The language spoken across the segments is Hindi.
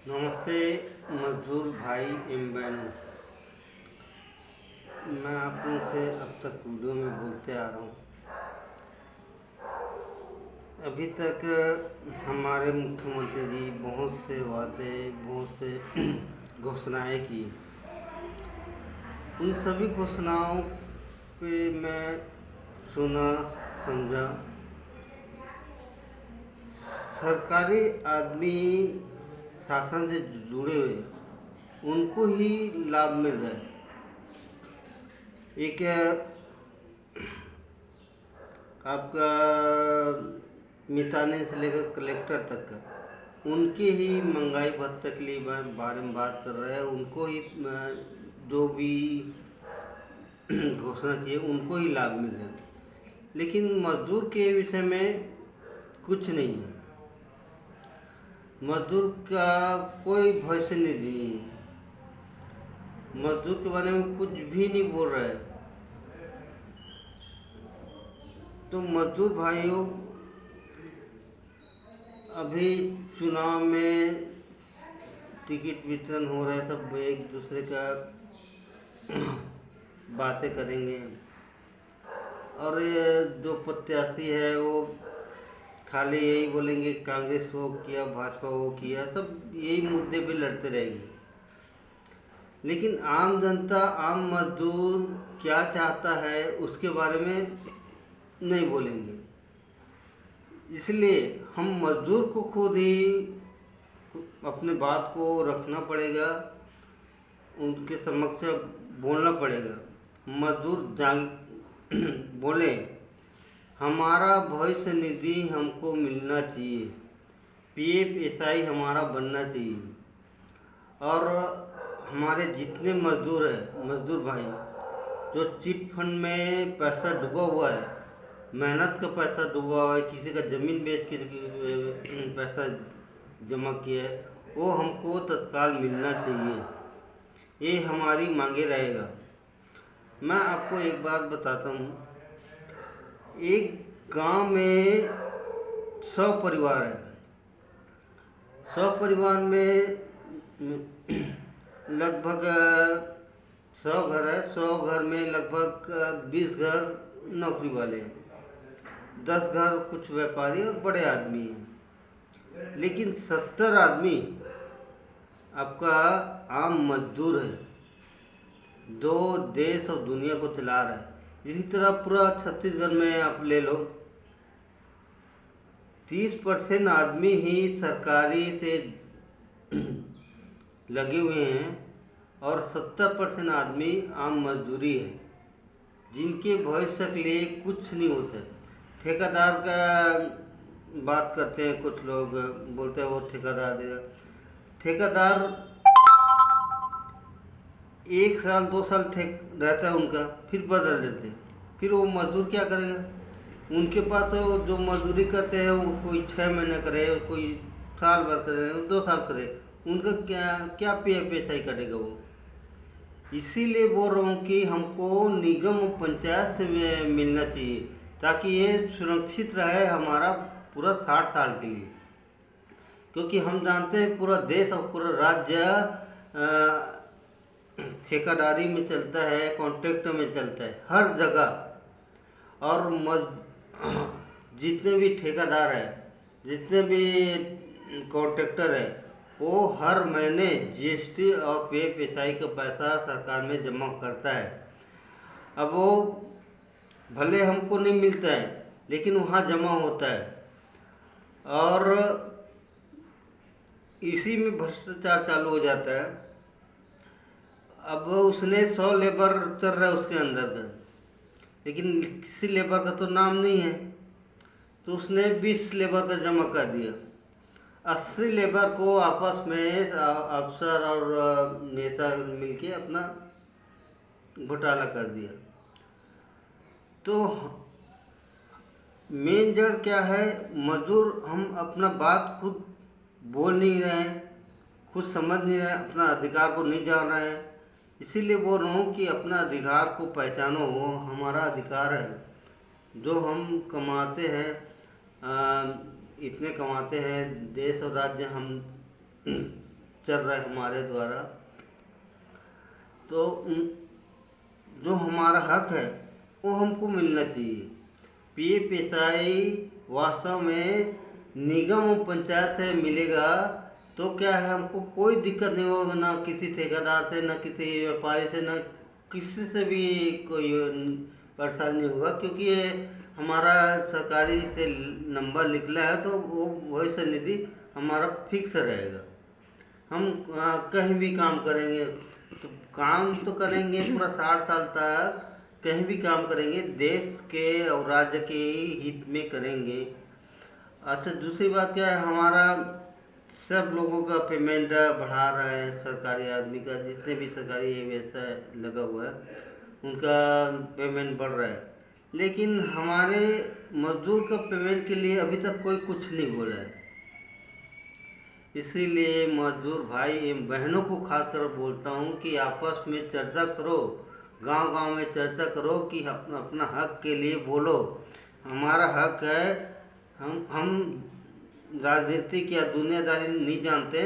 नमस्ते मजदूर भाई एवं बहनों। मैं आप लोगों से अब तक वीडियो में बोलते आ रहा हूँ। अभी तक हमारे मुख्यमंत्री जी बहुत से वादे, बहुत से घोषणाएं की। उन सभी घोषणाओं पे मैं सुना, समझा। सरकारी आदमी शासन से जुड़े हुए उनको ही लाभ मिल रहा है। एक आपका मितानी से लेकर कलेक्टर तक का उनके ही महंगाई भत्ते के लिए बारे में बात कर रहे हैं। उनको ही जो भी घोषणा की है उनको ही लाभ मिल रहा है, लेकिन मजदूर के विषय में कुछ नहीं है। मजदूर का कोई भविष्य निधि नहीं है। मजदूर के बारे में कुछ भी नहीं बोल रहा है। तो मजदूर भाइयों, अभी चुनाव में टिकट वितरण हो रहा है, सब एक दूसरे का बातें करेंगे और ये जो प्रत्याशी है वो खाली यही बोलेंगे कांग्रेस वो किया, भाजपा वो किया, सब यही मुद्दे पे लड़ते रहेंगे। लेकिन आम जनता, आम मजदूर क्या चाहता है उसके बारे में नहीं बोलेंगे। इसलिए हम मजदूर को खुद ही अपने बात को रखना पड़ेगा, उनके समक्ष बोलना पड़ेगा। मजदूर जाग बोले हमारा भविष्य निधि हमको मिलना चाहिए, PFSI हमारा बनना चाहिए। और हमारे जितने मजदूर हैं, मजदूर भाई जो चिट फंड में पैसा डूबा हुआ है, मेहनत का पैसा डूबा हुआ है, किसी का ज़मीन बेच के पैसा जमा किया है, वो हमको तत्काल मिलना चाहिए। ये हमारी मांगे रहेगा। मैं आपको एक बात बताता हूँ। एक गांव में 100 परिवार है। 100 परिवार में लगभग 100 घर है। 100 घर में लगभग 20 घर नौकरी वाले हैं, 10 घर कुछ व्यापारी और बड़े आदमी हैं, लेकिन 70 आदमी आपका आम मजदूर है, जो देश और दुनिया को चला रहा है। इसी तरह पूरा छत्तीसगढ़ में आप ले लो, 30% आदमी ही सरकारी से लगे हुए हैं और 70% आदमी आम मजदूरी है, जिनके भविष्य के लिए कुछ नहीं होता है। ठेकेदार का बात करते हैं, कुछ लोग बोलते हैं वो ठेकेदार देगा। ठेकेदार 1 साल 2 साल ठेक रहता है उनका, फिर बदल देते हैं। फिर वो मजदूर क्या करेगा? उनके पास तो जो मजदूरी करते हैं वो कोई 6 महीने करे, कोई साल भर करे, 2 साल करे, उनका क्या क्या PFSI कटेगा वो। इसीलिए बोल रहा हूँ कि हमको निगम पंचायत से मिलना चाहिए, ताकि ये सुरक्षित रहे हमारा पूरा 60 साल के लिए। क्योंकि हम जानते हैं पूरा देश और पूरा राज्य ठेकेदारी में चलता है, कॉन्ट्रैक्ट में चलता है हर जगह। और जितने भी ठेकेदार है, जितने भी कॉन्ट्रैक्टर है, वो हर महीने GST और PFSI का पैसा सरकार में जमा करता है। अब वो भले हमको नहीं मिलता है, लेकिन वहाँ जमा होता है और इसी में भ्रष्टाचार चालू हो जाता है। अब उसने 100 लेबर चल रहा है उसके अंदर का, लेकिन किसी लेबर का तो नाम नहीं है, तो उसने 20 लेबर का जमा कर दिया। 80 लेबर को आपस में अफसर और नेता मिलके अपना घोटाला कर दिया। तो मेन जड़ क्या है? मजदूर हम अपना बात खुद बोल नहीं रहे हैं, खुद समझ नहीं रहे हैं, अपना अधिकार को नहीं जान रहे हैं। इसीलिए बोल रहा हूँ कि अपना अधिकार को पहचानो, वो हमारा अधिकार है जो हम कमाते हैं। इतने कमाते हैं, देश और राज्य हम चल रहा है हमारे द्वारा। तो जो हमारा हक है वो हमको मिलना चाहिए। पीएफ एसआई वास्तव में निगम और पंचायत से मिलेगा तो क्या है, हमको कोई दिक्कत नहीं होगा, ना किसी ठेकेदार से, ना किसी व्यापारी से, ना किसी से भी कोई परेशानी नहीं होगा, क्योंकि ये हमारा सरकारी से नंबर निकला है तो वो भविष्य निधि हमारा फिक्स रहेगा। हम कहीं भी काम करेंगे तो काम तो करेंगे पूरा 60 साल तक, कहीं भी काम करेंगे देश के और राज्य के ही हित में करेंगे। अच्छा, दूसरी बात क्या है, हमारा सब लोगों का पेमेंट बढ़ा रहा है, सरकारी आदमी का जितने भी सरकारी व्यवसाय लगा हुआ है उनका पेमेंट बढ़ रहा है, लेकिन हमारे मजदूर का पेमेंट के लिए अभी तक कोई कुछ नहीं बोला है। इसीलिए मजदूर भाई एवं बहनों को खासकर बोलता हूँ कि आपस में चर्चा करो, गांव-गांव में चर्चा करो कि अपना अपना हक के लिए बोलो। हमारा हक है, हम राजनीतिक या दुनियादारी नहीं जानते,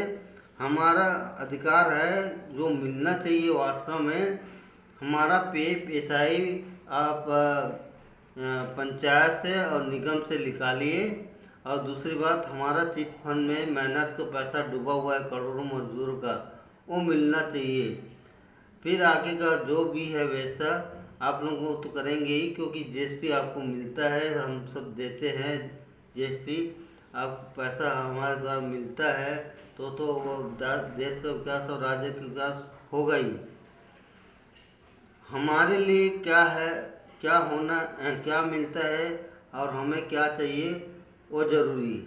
हमारा अधिकार है जो मिलना चाहिए वास्तव में। हमारा पीएफ एसआई आप पंचायत से और निगम से निकालिए। और दूसरी बात, हमारा चिट फंड में मेहनत का पैसा डूबा हुआ है करोड़ों मजदूरों का, वो मिलना चाहिए। फिर आगे का जो भी है वैसा आप लोगों को तो करेंगे ही, क्योंकि जीएसटी आपको मिलता है, हम सब देते हैं जीएसटी, आपको पैसा हमारे द्वारा मिलता है तो वो देश का विकास और राज्य का विकास होगा ही। हमारे लिए क्या है, क्या होना, क्या मिलता है और हमें क्या चाहिए वो ज़रूरी है।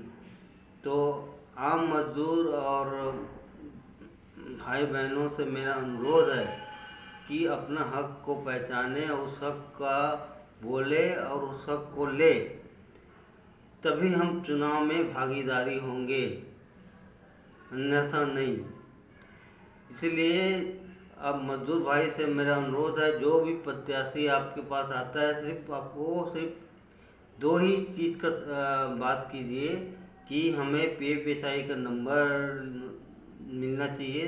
तो आम मजदूर और भाई बहनों से मेरा अनुरोध है कि अपना हक को पहचाने, उस हक का बोले और उस हक को ले, तभी हम चुनाव में भागीदारी होंगे, अन्यथा नहीं। इसलिए अब मजदूर भाई से मेरा अनुरोध है, जो भी प्रत्याशी आपके पास आता है सिर्फ दो ही चीज़ का बात कीजिए कि हमें पीएफ एसआई का नंबर मिलना चाहिए,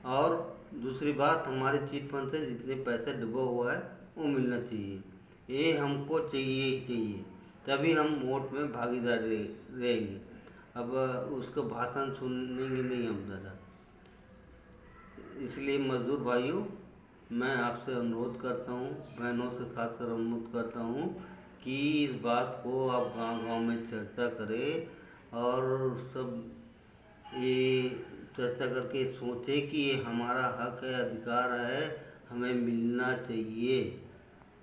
और दूसरी बात हमारे चिट फंड से जितने पैसे डूबा हुआ है वो मिलना चाहिए। ये हमको चाहिए ही चाहिए, तभी हम वोट में भागीदार रहेंगे। अब उसका भाषण सुनेंगे नहीं हम ज़्यादा। इसलिए मजदूर भाइयों, मैं आपसे अनुरोध करता हूँ, बहनों से खासकर अनुरोध करता हूँ कि इस बात को आप गांव-गांव में चर्चा करें और सब ये चर्चा करके सोचें कि ये हमारा हक है, अधिकार है, हमें मिलना चाहिए।